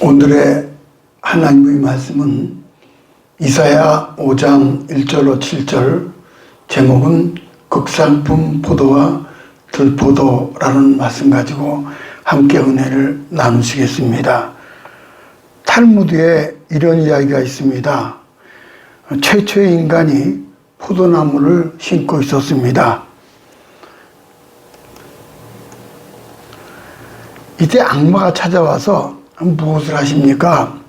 오늘의 하나님의 말씀은 이사야 5장 1절로 7절, 제목은 극상품 포도와 들포도라는 말씀 가지고 함께 은혜를 나누시겠습니다. 탈무드에 이런 이야기가 있습니다. 최초의 인간이 포도나무를 심고 있었습니다. 이때 악마가 찾아와서 무엇을 하십니까?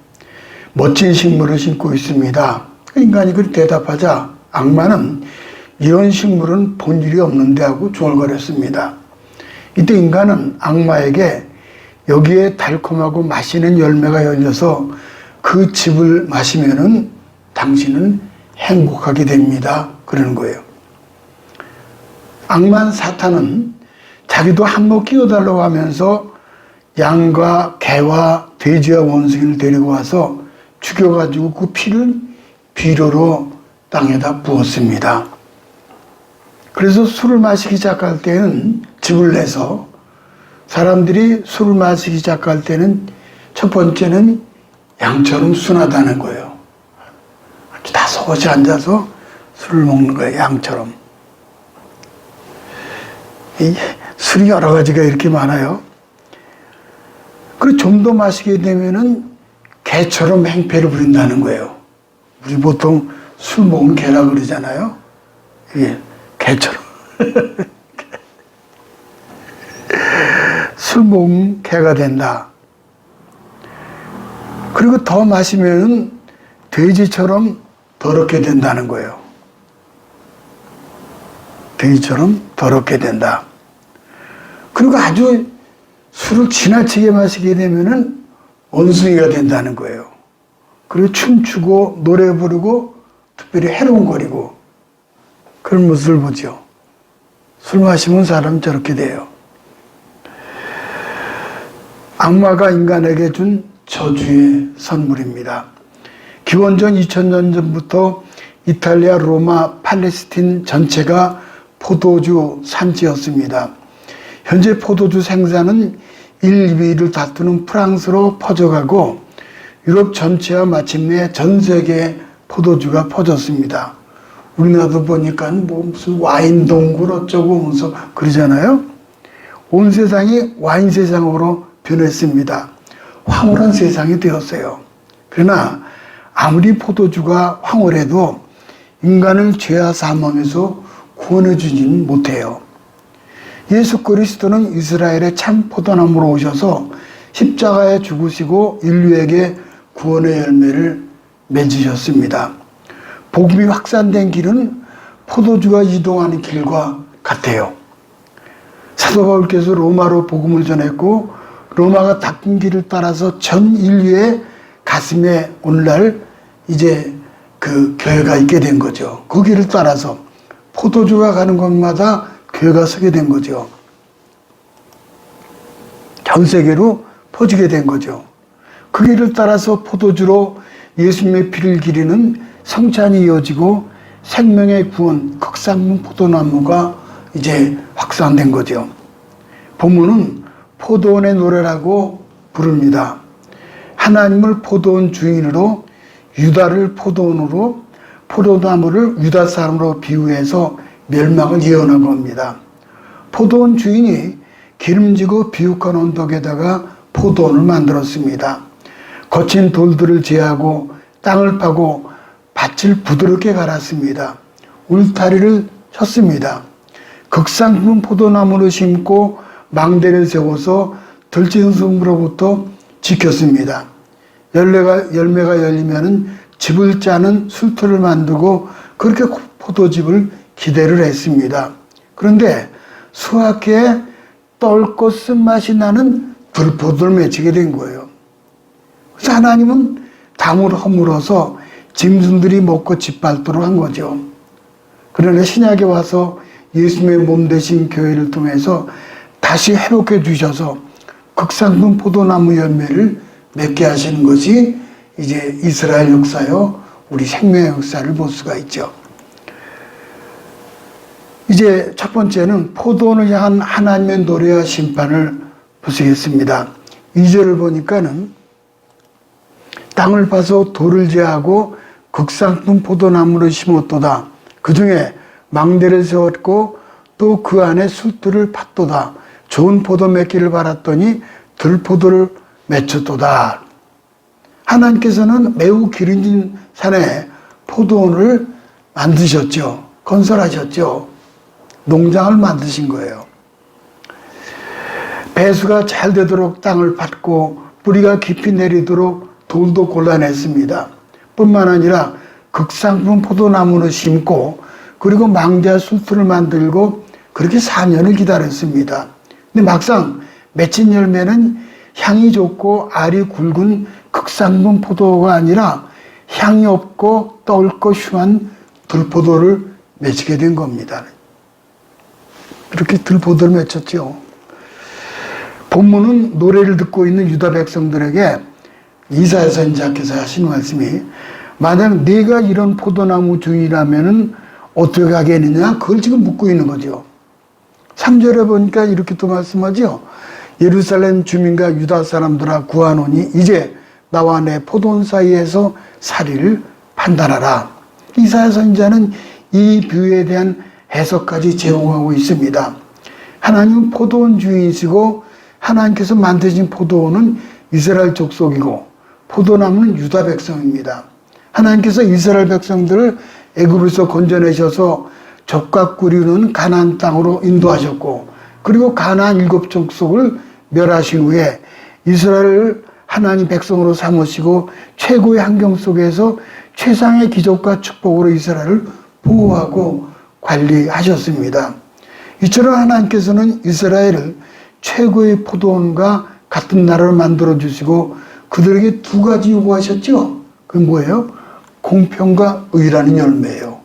멋진 식물을 심고 있습니다. 인간이 그렇게 대답하자 악마는 이런 식물은 본 일이 없는데 하고 중얼거렸습니다. 이때 인간은 악마에게 여기에 달콤하고 맛있는 열매가 열려서 그 즙을 마시면은 당신은 행복하게 됩니다. 그러는 거예요. 악마 사탄은 자기도 한몫 끼워달라고 하면서 양과 개와 돼지와 원숭이를 데리고 와서 죽여가지고 그 피를 비료로 땅에다 부었습니다. 그래서 술을 마시기 시작할 때는 즙을 내서, 사람들이 술을 마시기 시작할 때는 첫 번째는 양처럼 순하다는 거예요. 다 서것이 앉아서 술을 먹는 거예요. 양처럼. 이 술이 여러 가지가 이렇게 많아요. 그리고 좀 더 마시게 되면은 개처럼 행패를 부린다는 거예요. 우리 보통 술 먹는 개라 그러잖아요. 이게 개처럼. 술 먹는 개가 된다. 그리고 더 마시면은 돼지처럼 더럽게 된다는 거예요. 돼지처럼 더럽게 된다. 그리고 아주 술을 지나치게 마시게 되면은 원숭이가 된다는 거예요. 그리고 춤추고 노래 부르고 특별히 해롱거리고 그런 모습을 보죠. 술 마시면 사람 저렇게 돼요. 악마가 인간에게 준 저주의 선물입니다. 기원전 2000년 전부터 이탈리아, 로마, 팔레스틴 전체가 포도주 산지였습니다. 현재 포도주 생산은 1, 2위를 다투는 프랑스로 퍼져가고 유럽 전체와 마침내 전 세계에 포도주가 퍼졌습니다. 우리나라도 보니까 뭐 무슨 와인 동굴 어쩌고 무슨 그러잖아요. 온 세상이 와인 세상으로 변했습니다. 황홀한 세상이 되었어요. 그러나 아무리 포도주가 황홀해도 인간을 죄와 사망에서 구원해 주지는 못해요. 예수 그리스도는 이스라엘의 참 포도나무로 오셔서 십자가에 죽으시고 인류에게 구원의 열매를 맺으셨습니다. 복음이 확산된 길은 포도주가 이동하는 길과 같아요. 사도 바울께서 로마로 복음을 전했고 로마가 닦은 길을 따라서 전 인류의 가슴에 오늘날 이제 그 교회가 있게 된 거죠. 그 길을 따라서 포도주가 가는 곳마다 교회가 서게 된 거죠. 전 세계로 퍼지게 된 거죠. 그 길을 따라서 포도주로 예수님의 피를 기리는 성찬이 이어지고 생명의 구원, 극상문 포도나무가 이제 확산된 거죠. 본문은 포도원의 노래라고 부릅니다. 하나님을 포도원 주인으로, 유다를 포도원으로, 포도나무를 유다 사람으로 비유해서 멸망을 예언한 겁니다. 포도원 주인이 기름지고 비옥한 언덕에다가 포도원을 만들었습니다. 거친 돌들을 제하고 땅을 파고 밭을 부드럽게 갈았습니다. 울타리를 쳤습니다. 극상품 포도나무를 심고 망대를 세워서 들짐승으로부터 지켰습니다. 열매가 열리면은 즙을 짜는 술터를 만들고 그렇게 포도즙을 기대를 했습니다. 그런데 수확해 떫고 쓴맛이 나는 들포도를 맺히게 된 거예요. 그래서 하나님은 담을 허물어서 짐승들이 먹고 짓밟도록 한 거죠. 그러나 신약에 와서 예수님의 몸 되신 교회를 통해서 다시 회복해 주셔서 극상품 포도나무 열매를 맺게 하시는 것이 이제 이스라엘 역사요, 우리 생명의 역사를 볼 수가 있죠. 이제 첫 번째는 포도원을 향한 하나님의 노래와 심판을 보시겠습니다. 2절을 보니까는 땅을 파서 돌을 제하고 극상품 포도나무를 심었도다. 그 중에 망대를 세웠고 또 그 안에 술들을 팠도다. 좋은 포도 맺기를 바랐더니 들포도를 맺혔도다. 하나님께서는 매우 기름진 산에 포도원을 만드셨죠. 건설하셨죠. 농장을 만드신 거예요. 배수가 잘 되도록 땅을 팠고 뿌리가 깊이 내리도록 돌도 골라냈습니다. 뿐만 아니라 극상품 포도나무를 심고 그리고 망대와 술틀을 만들고 그렇게 4년을 기다렸습니다. 근데 막상 맺힌 열매는 향이 좋고 알이 굵은 극상품 포도가 아니라 향이 없고 떫고 흉한 들포도를 맺히게 된 겁니다. 그렇게 들포도를 맺혔죠. 본문은 노래를 듣고 있는 유다 백성들에게 이사야 선지자께서 하신 말씀이 만약 네가 이런 포도나무 주인이라면 어떻게 하겠느냐? 그걸 지금 묻고 있는 거죠. 3절에 보니까 이렇게 또 말씀하죠. 예루살렘 주민과 유다 사람들아 구하노니 이제 나와 내 포도원 사이에서 사리를 판단하라. 이사야 선지자는 이 비유에 대한 해석까지 제공하고 있습니다. 하나님은 포도원 주인이시고 하나님께서 만드신 포도원은 이스라엘 족속이고 포도나무는 유다 백성입니다. 하나님께서 이스라엘 백성들을 애굽에서 건져내셔서 젖과 꿀이 흐르는 가나안 땅으로 인도하셨고 그리고 가나안 7 족속을 멸하신 후에 이스라엘을 하나님 백성으로 삼으시고 최고의 환경 속에서 최상의 기적과 축복으로 이스라엘을 보호하고 관리하셨습니다. 이처럼 하나님께서는 이스라엘을 최고의 포도원과 같은 나라를 만들어주시고 그들에게 2가지 요구하셨죠. 그게 뭐예요? 공평과 의라는 열매예요.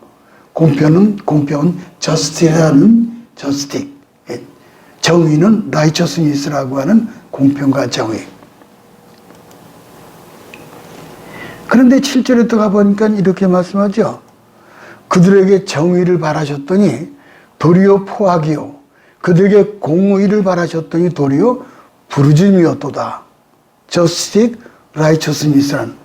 공평은 justice라는 justice, 정의는 righteousness라고 하는 공평과 정의. 그런데 7절에 또 가보니까 이렇게 말씀하죠. 그들에게 정의를 바라셨더니 도리어 포악이요. 그들에게 공의를 바라셨더니 도리어 부르짖음이었도다. justice, righteousness란.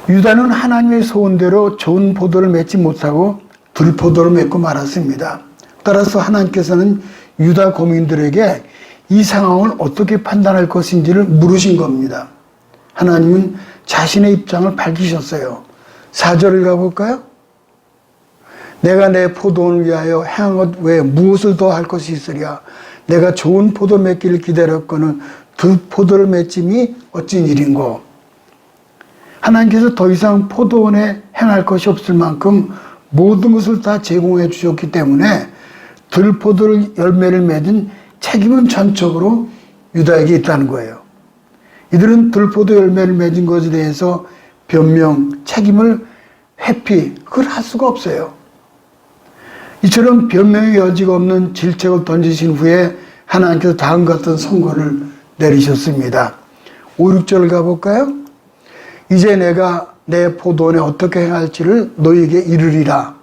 유다는 하나님의 소원대로 좋은 포도를 맺지 못하고 들포도를 맺고 말았습니다. 따라서 하나님께서는 유다 고민들에게 이 상황을 어떻게 판단할 것인지를 물으신 겁니다. 하나님은 자신의 입장을 밝히셨어요. 4절을 가볼까요? 내가 내 포도원을 위하여 행한 것 외에 무엇을 더 할 것이 있으랴. 내가 좋은 포도 맺기를 기다렸거늘 들포도를 맺음이 어찌 일인고. 하나님께서 더 이상 포도원에 행할 것이 없을 만큼 모든 것을 다 제공해 주셨기 때문에 들포도를 열매를 맺은 책임은 전적으로 유다에게 있다는 거예요. 이들은 들포도 열매를 맺은 것에 대해서 변명, 책임을 회피, 그걸 할 수가 없어요. 이처럼 변명의 여지가 없는 질책을 던지신 후에 하나님께서 다음과 같은 선고를 내리셨습니다. 5, 6절 가볼까요? 이제 내가 내 포도원에 어떻게 행할지를 너희에게 이르리라.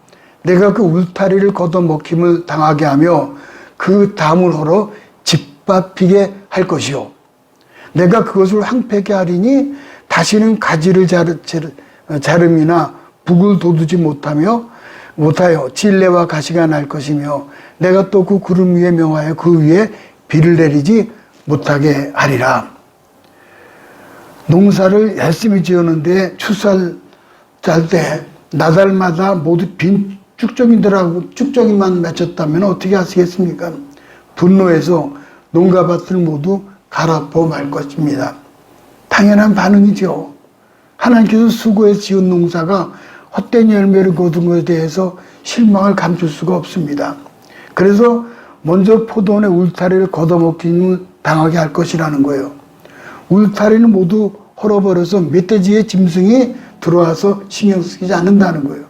내가 그 울타리를 걷어먹힘을 당하게 하며 그 담을 헐어 짓밟히게 할 것이요. 내가 그것을 황폐케 하리니 다시는 가지를 자름이나 북을 돋우지 못하여 질레와 가시가 날 것이며 내가 또 그 구름 위에 명하여 그 위에 비를 내리지 못하게 하리라. 농사를 열심히 지었는데 추수할 때 나달마다 모두 빈 쭉정이만 맺혔다면 어떻게 하시겠습니까? 분노해서 농가밭을 모두 갈아엎어 말 것입니다. 당연한 반응이죠. 하나님께서 수고해서 지은 농사가 헛된 열매를 거둔 것에 대해서 실망을 감출 수가 없습니다. 그래서 먼저 포도원의 울타리를 걷어먹기는 당하게 할 것이라는 거예요. 울타리는 모두 헐어버려서 멧돼지의 짐승이 들어와서 신경 쓰지 않는다는 거예요.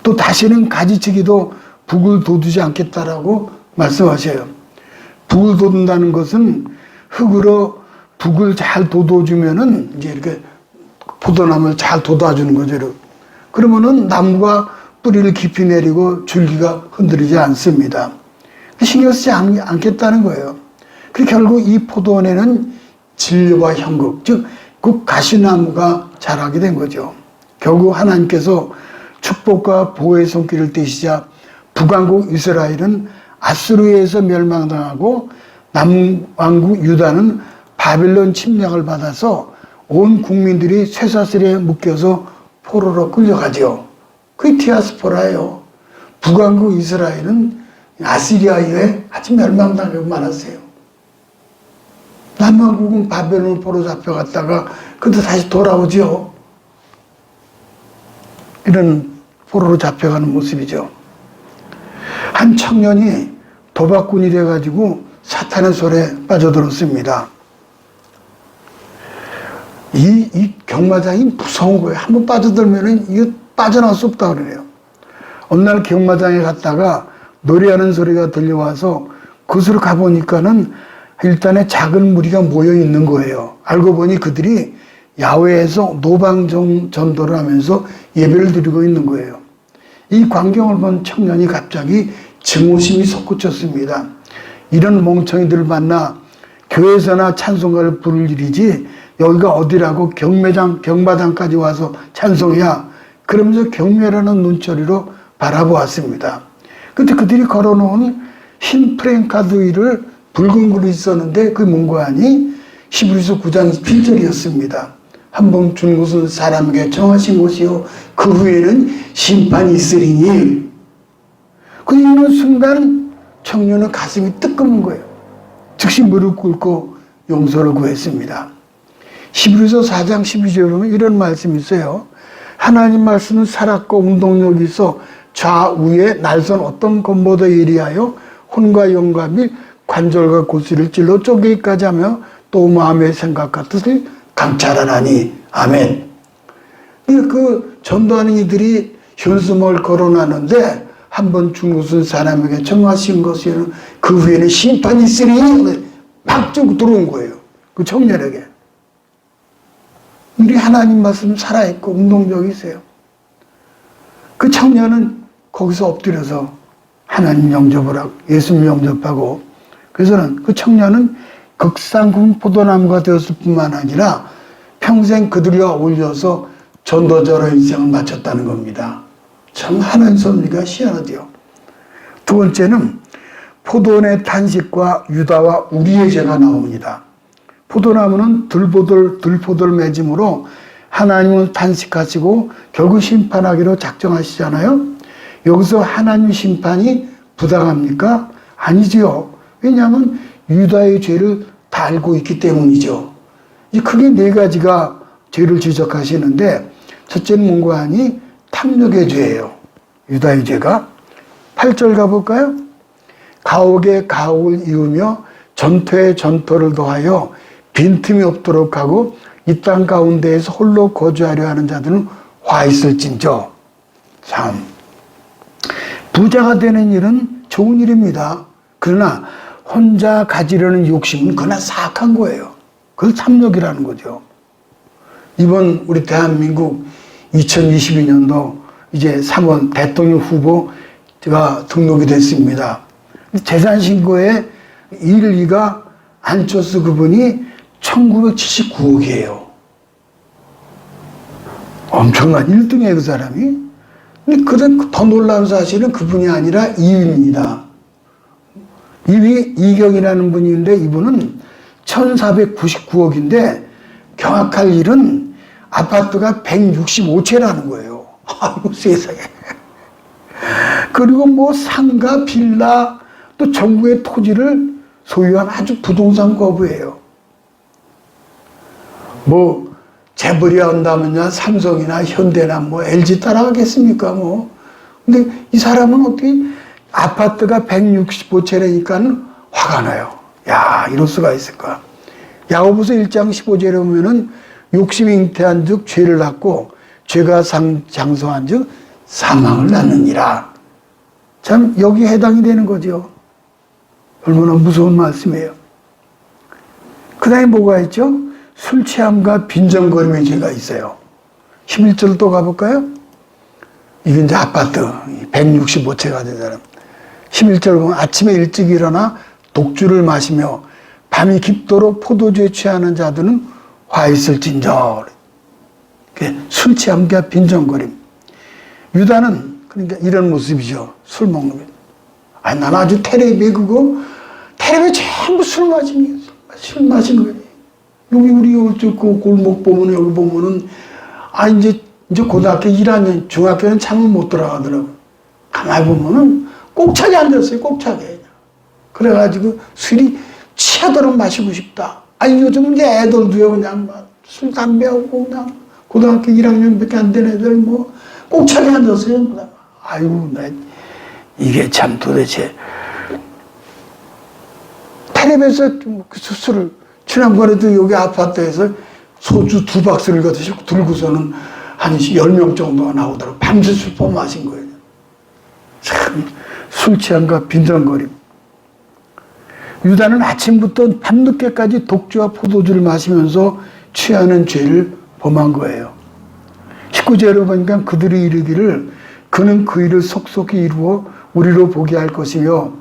또 다시는 가지치기도 북을 돋우지 않겠다라고 말씀하셔요. 북을 돋는다는 것은 흙으로 북을 잘 돋워주면은 이제 이렇게 포도나무를 잘 돋아주는 거죠. 그러면은 나무가 뿌리를 깊이 내리고 줄기가 흔들리지 않습니다. 신경 쓰지 않겠다는 거예요. 그래서 결국 이 포도원에는 진료와 형국, 즉 그 가시나무가 자라게 된 거죠. 결국 하나님께서 축복과 보호의 손길을 떼시자 북왕국 이스라엘은 아수르에서 멸망당하고 남왕국 유다는 바빌론 침략을 받아서 온 국민들이 쇠사슬에 묶여서 포로로 끌려가죠. 그게 디아스포라예요. 북왕국 이스라엘은 아시리아에 아주 멸망당하고 말았어요. 남왕국은 바벨론 포로 잡혀갔다가 그때 다시 돌아오죠. 이런 포로로 잡혀가는 모습이죠. 한 청년이 도박꾼이 돼가지고 사탄의 손에 빠져들었습니다. 이 경마장이 무서운 거예요. 한번 빠져들면은 이거 빠져나올 수 없다 그래요. 어느 날 경마장에 갔다가 노래하는 소리가 들려와서 그곳으로 가보니까는 일단에 작은 무리가 모여 있는 거예요. 알고 보니 그들이 야외에서 노방 전도를 하면서 예배를 드리고 있는 거예요. 이 광경을 본 청년이 갑자기 증오심이 솟구쳤습니다. 이런 멍청이들을 만나 교회에서나 찬송가를 부를 일이지 여기가 어디라고 경마장까지 와서 찬송이야. 그러면서 경멸하는 눈초리로 바라보았습니다. 그때 그들이 걸어놓은 흰 프랭카드 위를 붉은 글이 있었는데 그게 뭔가 하니 히브리서 9장 7절이었습니다. 한 번 준 것은 사람에게 정하신 것이요 그 후에는 심판이 있으리니. 그 읽는 순간 청년은 가슴이 뜨끔한 거예요. 즉시 무릎 꿇고 용서를 구했습니다. 히브리서 4장 12절에 보면 이런 말씀이 있어요. 하나님 말씀은 살았고 운동력이 있어 좌우에 날선 어떤 것보다 예리하여 혼과 영과 및 관절과 골수를 찔러 쪼개기까지 하며 또 마음의 생각과 뜻을 감찰하나니. 아멘. 그 전도하는 이들이 현수막을 걸어놨는데 한 번 준 것은 사람에게 정하신 것이요 그 후에는 심판이 있으니 막 쭉 들어온 거예요. 그 청년에게. 우리 하나님 말씀 살아있고 운동력이 있어요. 그 청년은 거기서 엎드려서 하나님 영접을 하고 예수님 영접하고, 그래서는 그 청년은 극상품 포도나무가 되었을 뿐만 아니라 평생 그들과 어울려서 전도자로 인생을 마쳤다는 겁니다. 참 하나님 섭리가 희한하대요. 두 번째는 포도원의 탄식과 유다와 우리의 죄가 나옵니다. 포도나무는 들포들 맺음으로 하나님은 탄식하시고 결국 심판하기로 작정하시잖아요. 여기서 하나님 심판이 부당합니까? 아니지요. 왜냐하면 유다의 죄를 다 알고 있기 때문이죠. 크게 네 가지가 죄를 지적하시는데, 첫째는 뭔가 하니 탐욕의 죄예요. 유다의 죄가. 8절 가볼까요? 가옥에 가옥을 이으며 전토에 전토를 더하여 빈틈이 없도록 하고 이 땅 가운데에서 홀로 거주하려 하는 자들은 화 있을진저. 참, 부자가 되는 일은 좋은 일입니다. 그러나 혼자 가지려는 욕심은 그러나 사악한 거예요. 그걸 탐욕이라는 거죠. 이번 우리 대한민국 2022년도 이제 3월 대통령 후보가 등록이 됐습니다. 재산신고에 1위가 안철수 그분이 1979억이에요. 엄청난 1등이에요, 그 사람이. 근데 더 놀라운 사실은 그분이 아니라 2위입니다. 2위 이경이라는 분이 있는데 이분은 1499억인데 경악할 일은 아파트가 165채라는 거예요. 아이고 세상에. 그리고 뭐 상가, 빌라, 또 전국의 토지를 소유한 아주 부동산 거부예요. 뭐 재벌이 한다면야 삼성이나 현대나 뭐 LG 따라가겠습니까 뭐. 근데 이 사람은 어떻게 아파트가 165채라니까 화가 나요. 야, 이럴 수가 있을까. 야고보서 1장 15절에 보면은 욕심이 잉태한 즉 죄를 낳고 죄가 장성한 즉 사망을 낳느니라. 참 여기에 해당이 되는 거죠. 얼마나 무서운 말씀이에요. 그 다음에 뭐가 있죠? 술 취함과 빈정거림의 죄가 있어요. 11절 또 가볼까요? 이게 이제 아파트 165채가 된 사람. 11절 보면 아침에 일찍 일어나 독주를 마시며 밤이 깊도록 포도주에 취하는 자들은 화 있을진저. 술 취함과 빈정거림. 유다는 그러니까 이런 모습이죠. 술 먹는 거. 아니, 난 아주 테레비에 테레비에 전부 술 마시는 거지. 여기 우리 그 골목 보면 여기 보면은 이제 고등학교 1학년, 중학교는 참을 못 들어가더라고. 가만히 보면은 꼭차게 앉았어요. 꼭차게. 그래가지고 술이 취하도록 마시고 싶다. 아니, 요즘 이제 애들도요, 그냥 술, 담배하고 그냥 고등학교 1학년밖에 안 된 애들 꼭차게 앉았어요. 아이고, 이게 참 도대체. 텔레비에서 술을, 지난번에도 여기 아파트에서 소주 2박스를 들고서는 한 10명 정도가 나오더라고. 밤새 술 마신 거예요. 참, 술 취함과 빈정거림. 유다는 아침부터 밤늦게까지 독주와 포도주를 마시면서 취하는 죄를 범한 거예요. 19절에 보니까 그들이 이르기를 그는 그 일을 속속히 이루어 우리로 보게 할 것이며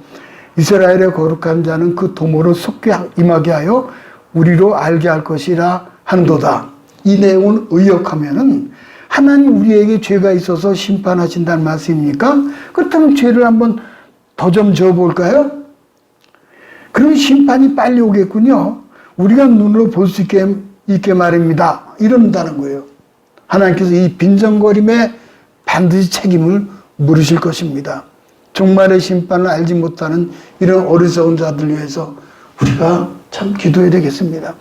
이스라엘의 거룩한 자는 그 도모를 속히 임하게 하여 우리로 알게 할 것이라 하는도다. 이 내용을 의역하면은 하나님 우리에게 죄가 있어서 심판하신다는 말씀입니까? 그렇다면 죄를 한번 더 좀 지어볼까요? 그럼 심판이 빨리 오겠군요. 우리가 눈으로 볼 수 있게 말입니다. 이런다는 거예요. 하나님께서 이 빈정거림에 반드시 책임을 물으실 것입니다. 종말의 심판을 알지 못하는 이런 어리석은 자들 위해서 우리가 참 기도해야 되겠습니다.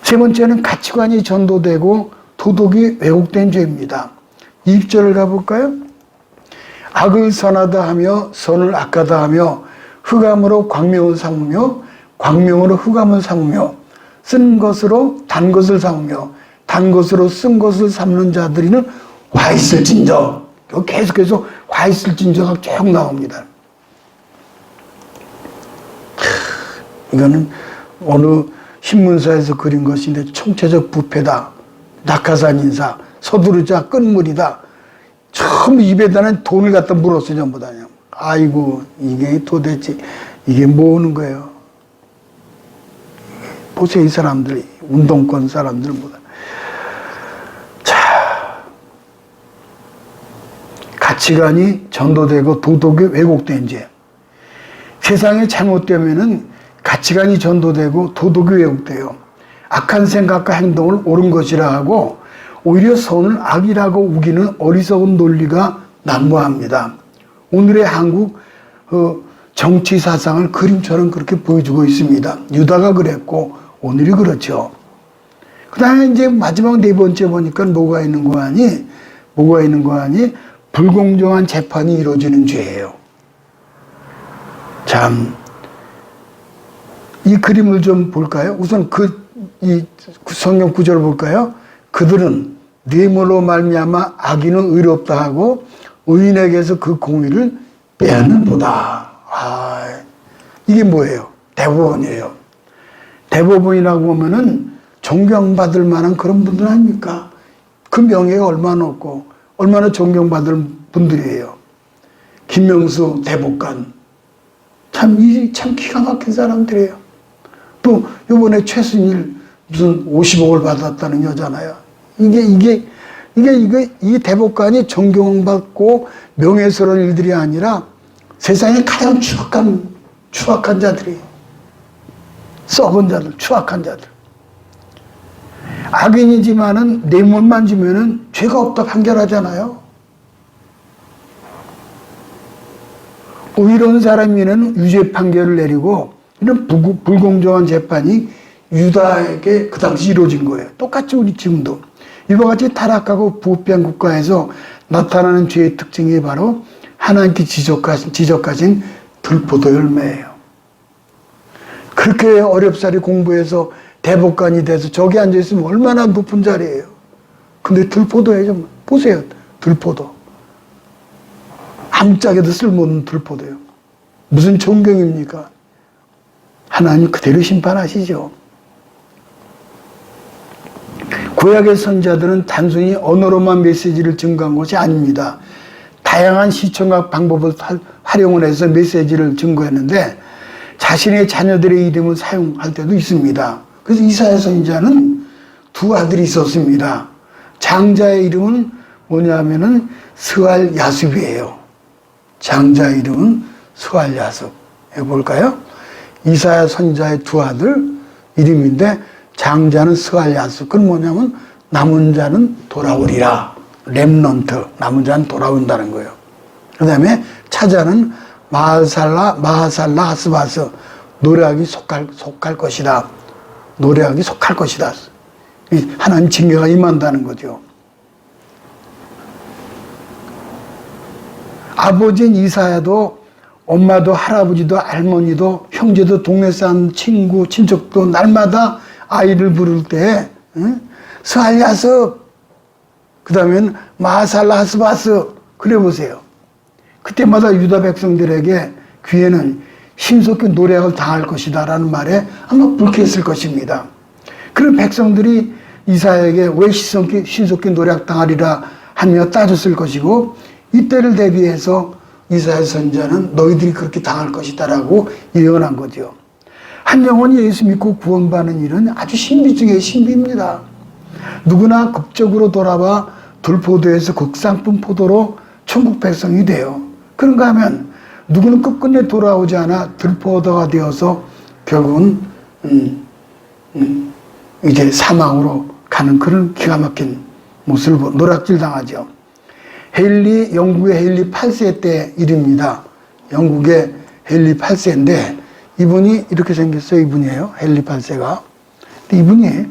세 번째는 가치관이 전도되고 도덕이 왜곡된 죄입니다. 2절을 가볼까요? 악을 선하다 하며 선을 악하다 하며 흑암으로 광명을 삼으며 광명으로 흑암을 삼으며 쓴 것으로 단 것을 삼으며 단 것으로 쓴 것을 삼는 자들이는 화 있을진저. 계속해서 화 있을진저가 쭉 나옵니다. 이거는 어느 신문사에서 그린 것인데 총체적 부패다. 낙하산 인사, 서두르자 끝물이다. 처음 입에다는 돈을 갖다 물었어요. 전부 다. 아이고, 이게 도대체 이게 뭐 하는 거예요? 보세요, 이 사람들이. 운동권 사람들은 뭐다. 자, 가치관이 전도되고 도덕이 왜곡된 죄. 세상에 잘못되면은 가치관이 전도되고 도덕이 왜곡돼요. 악한 생각과 행동을 옳은 것이라 하고 오히려 선을 악이라고 우기는 어리석은 논리가 난무합니다. 오늘의 한국 정치 사상을 그림처럼 그렇게 보여주고 있습니다. 유다가 그랬고 오늘이 그렇죠. 그 다음에 이제 마지막 네 번째 보니까 뭐가 있는 거 아니? 불공정한 재판이 이루어지는 죄예요. 참, 이 그림을 좀 볼까요? 우선 이 성경 구절을 볼까요? 그들은 뇌물로 말미암아 악인은 의롭다 하고 의인에게서 그 공의를 빼앗는도다. 이게 뭐예요? 대법원이에요. 대법원이라고 하면은 존경받을 만한 그런 분들 아닙니까? 그 명예가 얼마나 높고 얼마나 존경받을 분들이에요. 김명수 대법관. 참 기가 막힌 사람들이에요. 또 이번에 최순일 무슨 50억을 받았다는 여자나요. 이게 대법관이 존경받고 명예스러운 일들이 아니라 세상에 가장 추악한 자들이, 썩은 자들, 추악한 자들. 악인이지만은 뇌물만 주면은 죄가 없다 판결하잖아요. 의로운 사람에게는 유죄 판결을 내리고 이런 불공정한 재판이 유다에게 그 당시 이루어진 거예요. 똑같이 우리 지금도. 이와 같이 타락하고 부패한 국가에서 나타나는 죄의 특징이 바로 하나님께 지적하신 들포도 열매예요. 그렇게 어렵사리 공부해서 대법관이 돼서 저기 앉아있으면 얼마나 높은 자리예요. 근데 들포도예요. 보세요. 들포도. 아무짝에도 쓸모없는 들포도요. 무슨 존경입니까? 하나님 그대로 심판하시죠. 구약의 선지자들은 단순히 언어로만 메시지를 증거한 것이 아닙니다. 다양한 시청각 방법을 활용을 해서 메시지를 증거했는데, 자신의 자녀들의 이름을 사용할 때도 있습니다. 그래서 이사야 선지자는 두 아들이 있었습니다. 장자의 이름은 뭐냐면은 스알 야습이에요. 장자의 이름은 스알 야습. 해볼까요? 이사야 선지자의 두 아들 이름인데 장자는 스알 야습. 그건 뭐냐면 남은 자는 돌아오리라. 렘넌트. 남은 자는 돌아온다는 거예요. 그 다음에 차자는 마하살라 하스바스. 노래하기 속할 것이다. 노래하기 속할 것이다. 하나님 징계가 임한다는 거죠. 아버지인 이사야도 엄마도 할아버지도 할머니도 형제도 동네 사람 친구 친척도 날마다 아이를 부를 때 스알야스 그 다음엔 마하살라 하스바스 그래 보세요. 그때마다 유다 백성들에게 귀에는 신속히 노략을 당할 것이다 라는 말에 아마 불쾌했을 것입니다. 그런 백성들이 이사야에게 왜 신속히 노략 당하리라 하며 따졌을 것이고 이때를 대비해서 이사야 선지자는 너희들이 그렇게 당할 것이다 라고 예언한 거죠. 한 영혼이 예수 믿고 구원받는 일은 아주 신비 중에 신비입니다. 누구나 극적으로 돌아와 들포도에서 극상품 포도로 천국 백성이 돼요. 그런가 하면 누구는 끝끝내 돌아오지 않아 들포도가 되어서 결국은 이제 사망으로 가는 그런 기가 막힌 모습을 노략질 당하죠. 영국의 헤일리 8세 때 일입니다. 영국의 헤일리 8세인데 이분이 이렇게 생겼어요. 이분이에요. 헤일리 8세가. 이분이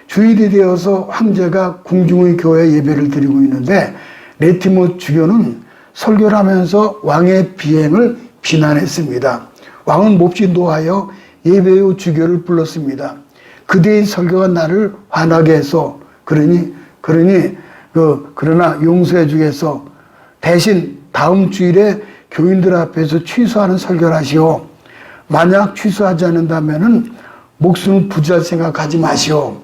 주일이 되어서 황제가 궁중의 교회 예배를 드리고 있는데 레티모 주교는 설교를 하면서 왕의 비행을 비난했습니다. 왕은 몹시 노하여 예배 후 주교를 불렀습니다. 그대의 설교가 나를 화나게 해서 그러나 용서해 주겠소. 대신 다음 주일에 교인들 앞에서 취소하는 설교를 하시오. 만약 취소하지 않는다면은 목숨을 부지할 생각하지 마시오.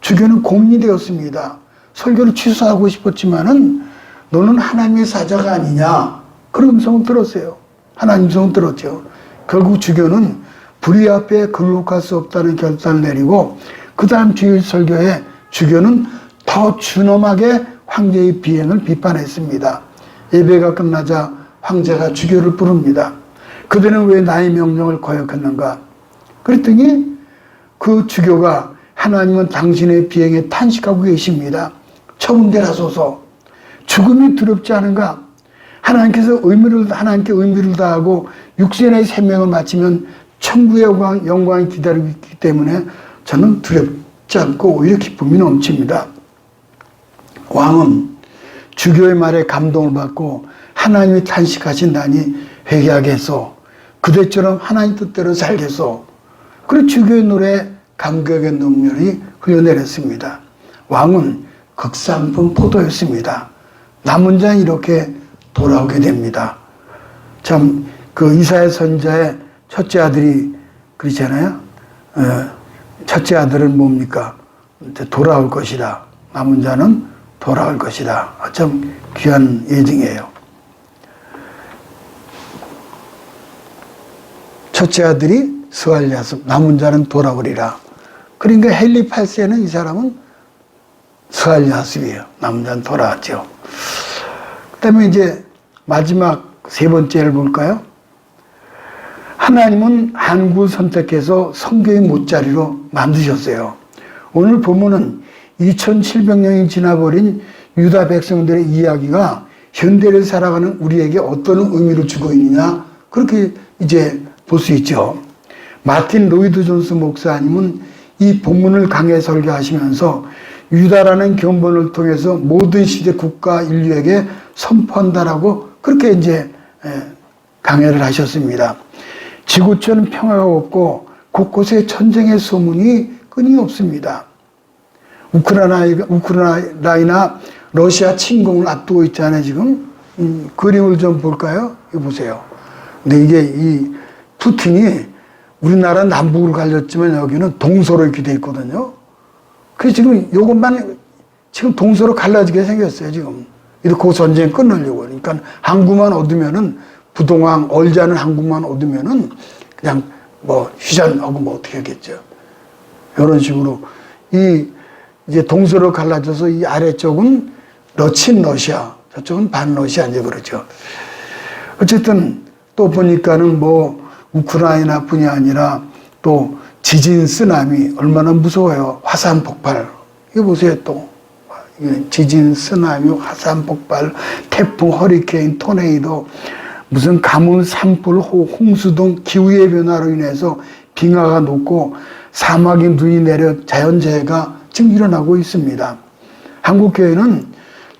주교는 고민이 되었습니다. 설교를 취소하고 싶었지만은 너는 하나님의 사자가 아니냐. 그런 음성을 들었어요. 하나님 음성을 들었죠. 결국 주교는 불의 앞에 굴복할 수 없다는 결단을 내리고 그 다음 주일 설교에 주교는 더 준엄하게 황제의 비행을 비판했습니다. 예배가 끝나자 황제가 주교를 부릅니다. 그대는 왜 나의 명령을 거역했는가? 그랬더니 그 주교가 하나님은 당신의 비행에 탄식하고 계십니다. 처분되라소서. 죽음이 두렵지 않은가? 하나님께 의무를 다하고 육신의 생명을 마치면 천국의 영광이 기다리고 있기 때문에 저는 두렵지 않고 오히려 기쁨이 넘칩니다. 왕은 주교의 말에 감동을 받고 하나님이 탄식하신다니 회개하겠소. 그대처럼 하나님 뜻대로 살겠소. 그리고 주교의 노래에 감격의 눈물이 흘러내렸습니다. 왕은 극상품 포도였습니다. 남은 자는 이렇게 돌아오게 됩니다. 참, 그 이사야 선지자의 첫째 아들이 그러잖아요. 첫째 아들은 뭡니까? 돌아올 것이다. 남은 자는 돌아올 것이다. 참 귀한 예증이에요. 첫째 아들이 스알야습, 남은 자는 돌아오리라. 그러니까 헨리 8세는 이 사람은 스알야습이에요. 남은 자는 돌아왔죠. 그 다음에 이제 마지막 세 번째를 볼까요? 하나님은 한국을 선택해서 성경의 못자리로 만드셨어요. 오늘 본문은 2700년이 지나버린 유다 백성들의 이야기가 현대를 살아가는 우리에게 어떤 의미를 주고 있느냐, 그렇게 이제 볼 수 있죠. 마틴 로이드 존스 목사님은 이 본문을 강해 설교하시면서 유다라는 견본을 통해서 모든 시대 국가 인류에게 선포한다라고 그렇게 이제 강해를 하셨습니다. 지구촌은 평화가 없고 곳곳에 전쟁의 소문이 끊임없습니다. 우크라이나 러시아 침공을 앞두고 있잖아요, 지금. 그림을 좀 볼까요? 이거 보세요. 근데 이게 이 푸틴이 우리나라 남북으로 갈렸지만 여기는 동서로 이렇게 돼 있거든요. 그래서 지금 요것만 지금 동서로 갈라지게 생겼어요, 지금. 이렇게 그 전쟁 끊으려고. 그러니까 항구만 얻으면은 부동항, 얼지 않은 항구만 얻으면은 그냥 뭐 휴전하고 뭐 어떻게 하겠죠. 이런 식으로 이제 동서로 갈라져서 이 아래쪽은 친러시아, 저쪽은 반러시아 이제 그러죠. 어쨌든 또 보니까는 뭐 우크라이나뿐이 아니라 또 지진, 쓰나미 얼마나 무서워요. 화산 폭발. 이거 보세요 또. 지진, 쓰나미, 화산 폭발, 태풍, 허리케인, 토네이도, 무슨 가뭄, 산불, 홍수 등 기후의 변화로 인해서 빙하가 녹고 사막이 눈이 내려 자연재해가 지금 일어나고 있습니다. 한국교회는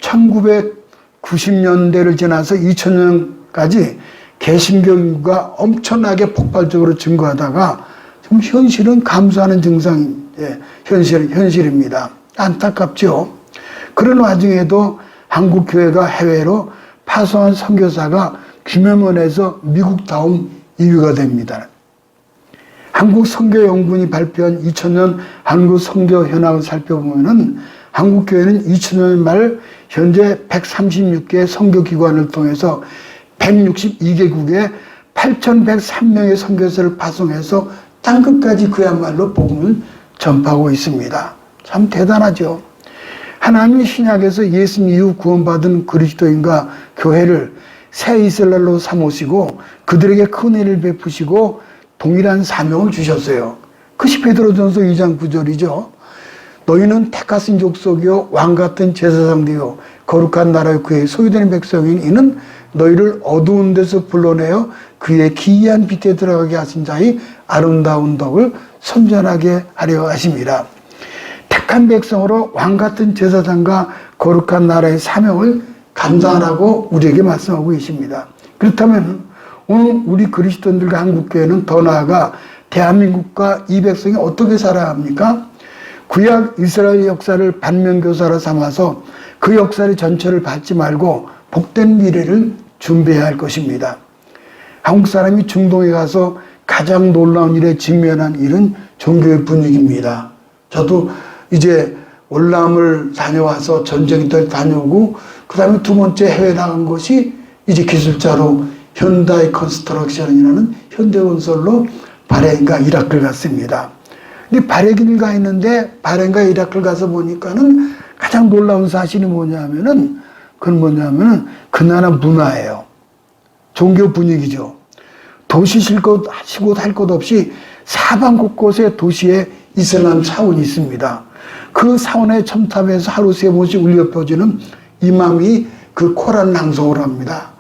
1990년대를 지나서 2000년까지 개신교 인구가 엄청나게 폭발적으로 증가하다가 지금 현실은 감소하는 증상이 현실입니다. 안타깝죠. 그런 와중에도 한국교회가 해외로 파송한 선교사가 규모면에서 미국다움 2위가 됩니다. 한국선교연구원이 발표한 2000년 한국선교 현황을 살펴보면은 한국교회는 2000년 말 현재 136개 선교기관을 통해서 162개국에 8,103명의 선교사를 파송해서 땅끝까지 그야말로 복음을 전파하고 있습니다. 참 대단하죠. 하나님의 신약에서 예수님 이후 구원받은 그리스도인과 교회를 새 이스라엘로 삼으시고 그들에게 큰 은혜를 베푸시고 동일한 사명을 주셨어요. 그것이 베드로전서 2장 9절이죠. 너희는 택하신 족속이요 왕같은 제사장되요 거룩한 나라의 그의 소유되는 백성인 이는 너희를 어두운 데서 불러내어 그의 기이한 빛에 들어가게 하신 자의 아름다운 덕을 선전하게 하려 하십니다. 택한 백성으로 왕같은 제사장과 거룩한 나라의 사명을 감당하라고 우리에게 말씀하고 계십니다. 그렇다면 오늘 우리 그리스도인들과 한국교회는 더 나아가 대한민국과 이 백성이 어떻게 살아야 합니까? 구약 이스라엘 역사를 반면교사로 삼아서 그 역사의 전체를 받지 말고 복된 미래를 준비해야 할 것입니다. 한국 사람이 중동에 가서 가장 놀라운 일에 직면한 일은 종교의 분위기입니다. 저도 이제 월남을 다녀와서 전쟁터 다녀오고 그 다음에 두 번째 해외 나간 것이 이제 기술자로 현다이 컨스트럭션이라는 현대건설로 바레인과 이라크를 갔습니다. 근데 바레인을 가 있는데 바레인과 이라크를 가서 보니까는 가장 놀라운 사실이 뭐냐면은 그건 뭐냐면은 그 나라 문화예요. 종교 분위기죠. 도시 쉴 것, 하시고 할 것 없이 사방 곳곳에 도시에 이슬람 사원이 있습니다. 그 사원의 첨탑에서 하루 3번씩 울려 퍼지는 이맘이 그 코란 낭송을 합니다.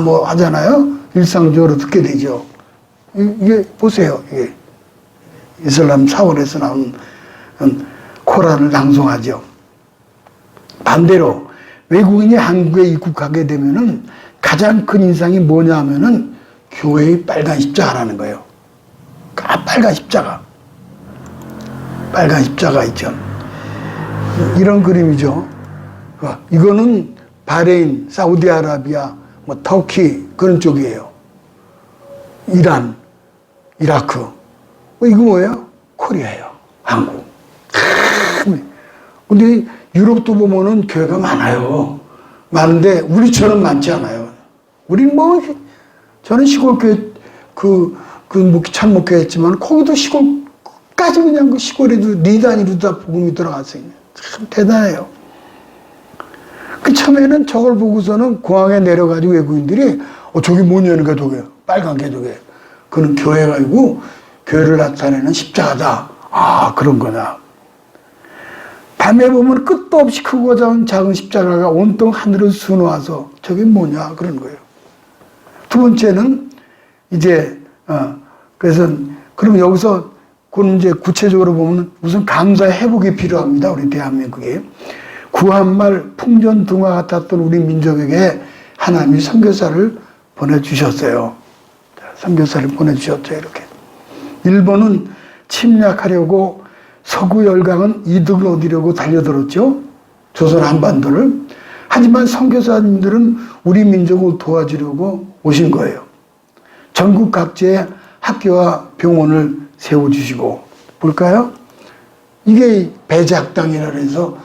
뭐 하잖아요. 일상적으로 듣게 되죠. 이게 보세요. 이게 이슬람 사원에서 나온 코란을 낭송하죠. 반대로 외국인이 한국에 입국하게 되면은 가장 큰 인상이 뭐냐 하면은 교회의 빨간 십자가라는 거예요. 빨간 십자가. 빨간 십자가 있죠. 이런 그림이죠. 이거는 바레인, 사우디아라비아, 뭐 터키 그런 쪽이에요. 이란, 이라크. 이거 뭐예요? 코리아예요. 한국. 근데 유럽도 보면은 교회가 많아요. 많은데 우리처럼 많지 않아요. 우리는 뭐 저는 시골교회 뭐 참목회 했지만 거기도 시골까지 그냥 그 시골에도 리단위로 다 복음이 들어갔어요. 참 대단해요. 그 처음에는 저걸 보고서는 공항에 내려가지고 외국인들이 저기 뭐냐니까 저게 빨간 게 저게 그는 교회가 아니고 교회를 나타내는 십자가다. 그런 거냐. 밤에 보면 끝도 없이 크고 작은 십자가가 온통 하늘을 수놓아서 저게 뭐냐 그런 거예요. 두 번째는 이제 그래서 그럼 여기서 그건 이제 구체적으로 보면 무슨 감사의 회복이 필요합니다. 우리 대한민국에 구한말 풍전등화 같았던 우리 민족에게 하나님이 선교사를 보내주셨어요. 선교사를 보내주셨죠. 이렇게 일본은 침략하려고 서구 열강은 이득을 얻으려고 달려들었죠. 조선 한반도를. 하지만 선교사님들은 우리 민족을 도와주려고 오신 거예요. 전국 각지에 학교와 병원을 세워주시고 볼까요? 이게 배제학당이라 해서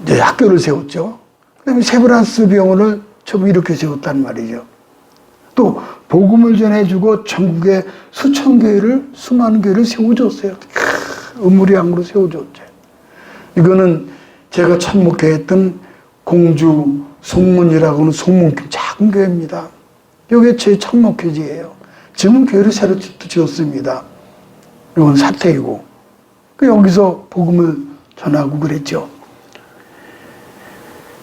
이제 학교를 세웠죠. 그다음에 세브란스 병원을 처음 이렇게 세웠단 말이죠. 또 복음을 전해주고 전국에 수많은 교회를 세워줬어요. 의무리양으로 세워줬죠. 이거는 제가 참목회했던 공주 송문이라고 하는 송문교 작은 교회입니다. 여기 제 참목회지예요. 지금 교회를 새로 지었습니다. 이건 사택이고 여기서 복음을 전하고 그랬죠.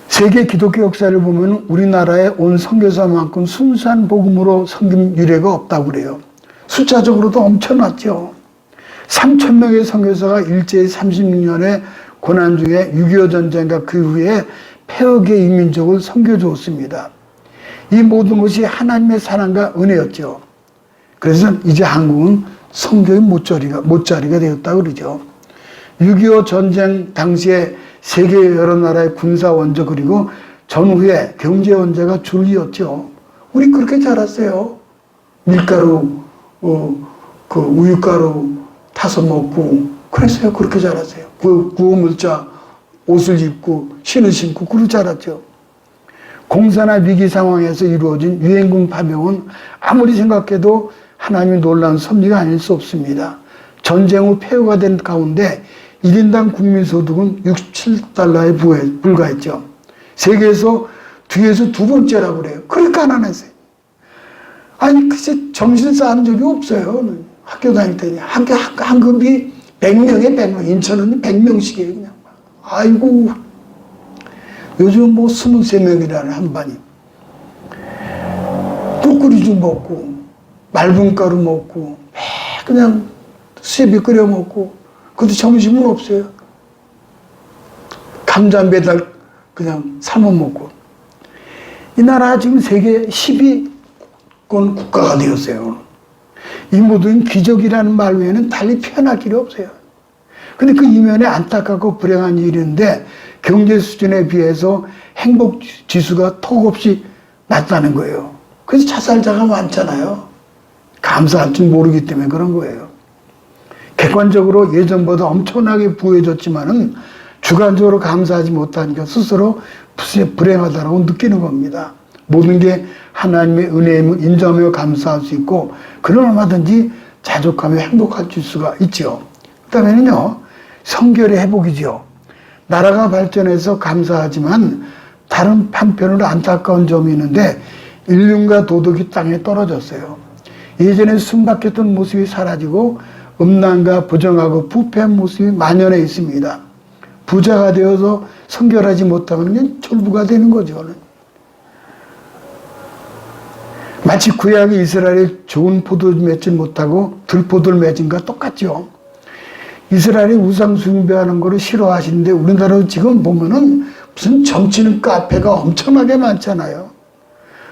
세계 기독교 역사를 보면 우리나라에 온 선교사만큼 순수한 복음으로 섬긴 유례가 없다고 그래요. 숫자적으로도 엄청났죠. 3,000명의 선교사가 일제히 36년의 고난 중에 6.25 전쟁과 그 후에 폐허 개 이민족을 섬겨주었습니다. 이 모든 것이 하나님의 사랑과 은혜였죠. 그래서 이제 한국은 선교의 못자리가 되었다고 그러죠. 6.25 전쟁 당시에 세계 여러 나라의 군사 원조 그리고 전후에 경제 원조가 줄이었죠. 우리 그렇게 자랐어요. 밀가루, 그 우유가루 타서 먹고 그랬어요. 그렇게 자랐어요. 구워 물자 옷을 입고 신을 신고 그렇게 자랐죠. 공사나 위기 상황에서 이루어진 유엔군 파병은 아무리 생각해도 하나님의 놀라운 섭리가 아닐 수 없습니다. 전쟁 후 폐허가 된 가운데 1인당 국민소득은 67달러에 불과했죠. 세계에서 뒤에서 두 번째라고 그래요. 그러니까 가난했어요. 아니, 글쎄, 정신 쌓은 적이 없어요. 학교 다닐 때는. 한급이 100명에 100명. 인천은 100명씩이에요, 그냥. 아이고. 요즘 뭐 23명이라는 한반이. 꿀꿀이 좀 먹고, 맑은 가루 먹고, 그냥 수제비 끓여 먹고, 그것도 점심은 없어요. 감자 매달 그냥 삶아 먹고. 이 나라 지금 세계 10위권 국가가 되었어요. 이 모든 기적이라는 말 외에는 달리 표현할 길이 없어요. 근데 그 이면에 안타깝고 불행한 일인데 경제 수준에 비해서 행복 지수가 턱없이 낮다는 거예요. 그래서 자살자가 많잖아요. 감사할 줄 모르기 때문에 그런 거예요. 객관적으로 예전보다 엄청나게 부유해졌지만은 주관적으로 감사하지 못하니까 스스로 불행하다고 느끼는 겁니다. 모든 게 하나님의 은혜임을 인정하며 감사할 수 있고 그런 얼마든지 자족하며 행복할 수가 있죠. 그 다음에는요, 성결의 회복이죠. 나라가 발전해서 감사하지만 다른 한편으로 안타까운 점이 있는데 인륜과 도덕이 땅에 떨어졌어요. 예전에 숨막혔던 모습이 사라지고 음란과 부정하고 부패한 모습이 만연해 있습니다. 부자가 되어서 성결하지 못하면 졸부가 되는 거죠. 마치 구약의 이스라엘이 좋은 포도를 맺지 못하고 들포도를 맺은 것과 똑같죠. 이스라엘이 우상 숭배하는 거를 싫어하시는데 우리나라도 지금 보면은 무슨 정치는 카페가 엄청나게 많잖아요.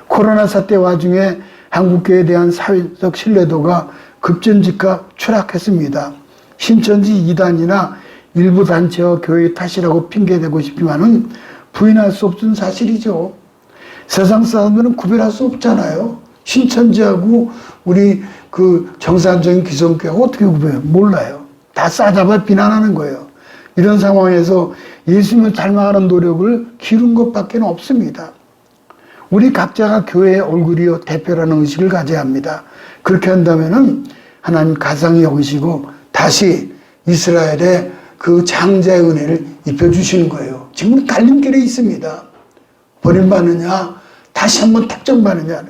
코로나 사태 와중에 한국교회에 대한 사회적 신뢰도가 급전직하 추락했습니다. 신천지 이단이나 일부 단체와 교회의 탓이라고 핑계대고 싶지만은 부인할 수 없는 사실이죠. 세상 사람들은 구별할 수 없잖아요. 신천지하고 우리 그 정상적인 기성교회하고 어떻게 구별해요? 몰라요. 다 싸잡아 비난하는 거예요. 이런 상황에서 예수님을 닮아가는 노력을 기른 것밖에 없습니다. 우리 각자가 교회의 얼굴이요 대표라는 의식을 가져야 합니다. 그렇게 한다면은 하나님 가상히 여기시고 다시 이스라엘의 그 장자의 은혜를 입혀주시는 거예요. 지금 갈림길에 있습니다. 버림받느냐 다시 한번 택정받느냐.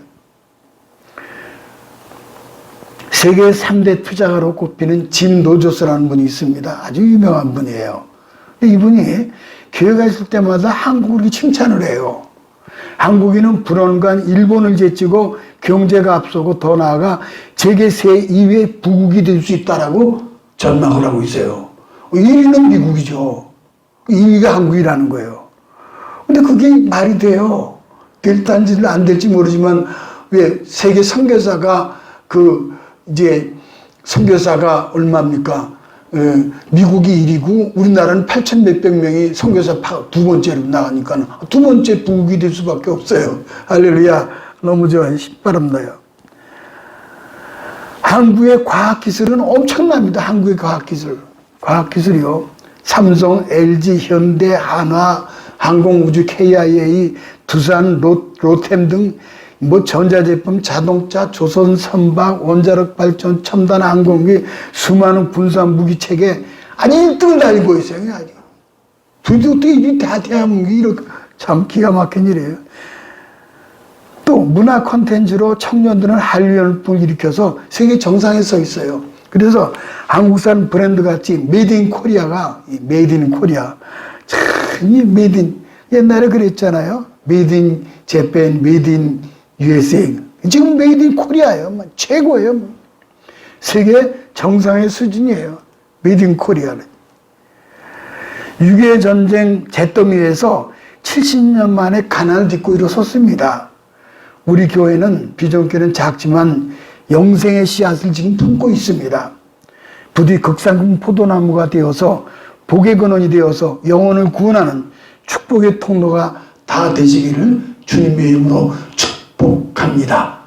세계 3대 투자가로 꼽히는 짐 노조스라는 분이 있습니다. 아주 유명한 분이에요. 근데 이분이 교회가 있을 때마다 한국을 칭찬을 해요. 한국인은 불언간 일본을 제치고 경제가 앞서고 더 나아가 세계 제2의 부국이 될 수 있다라고 전망을 하고 있어요. 1위는 미국이죠. 2위가 한국이라는 거예요. 근데 그게 말이 돼요. 될지 안 될지 모르지만 왜 세계 선교사가 이제 선교사가 얼마입니까? 미국이 1위고 우리나라는 8천 몇백 명이 선교사 두 번째로 나가니까 두 번째 부국이 될 수밖에 없어요. 할렐루야. 너무 좋아요. 바람나요. 한국의 과학기술은 엄청납니다. 한국의 과학기술. 과학기술이요. 삼성, LG, 현대, 한화, 항공우주, KIA, 두산, 로템 등 뭐 전자제품, 자동차, 조선 선박, 원자력 발전, 첨단 항공기, 수많은 군사 무기 체계 아니 1등을 달리고 있어요. 아니. 도대체 어떻게 이게 다 대한민국이 이렇게 참 기가 막힌 일이에요. 또 문화 콘텐츠로 청년들은 한류를 일으켜서 세계 정상에 서 있어요. 그래서 한국산 브랜드 같이 메이드 인 코리아가 메이드 인 코리아 참 이 메이드 인 옛날에 그랬잖아요. 메이드 인 재팬, 메이드 인 USA. 지금 메이드 인 코리아예요. 최고예요. 세계 정상의 수준이에요. 메이드 인 코리아는. 6.25 전쟁 잿더미에서 70년 만에 가난을 딛고 일어섰습니다. 우리 교회는 비전교회는 작지만 영생의 씨앗을 지금 품고 있습니다. 부디 극상국 포도나무가 되어서 복의 근원이 되어서 영혼을 구원하는 축복의 통로가 다 되시기를 주님의 이름으로 축복합니다.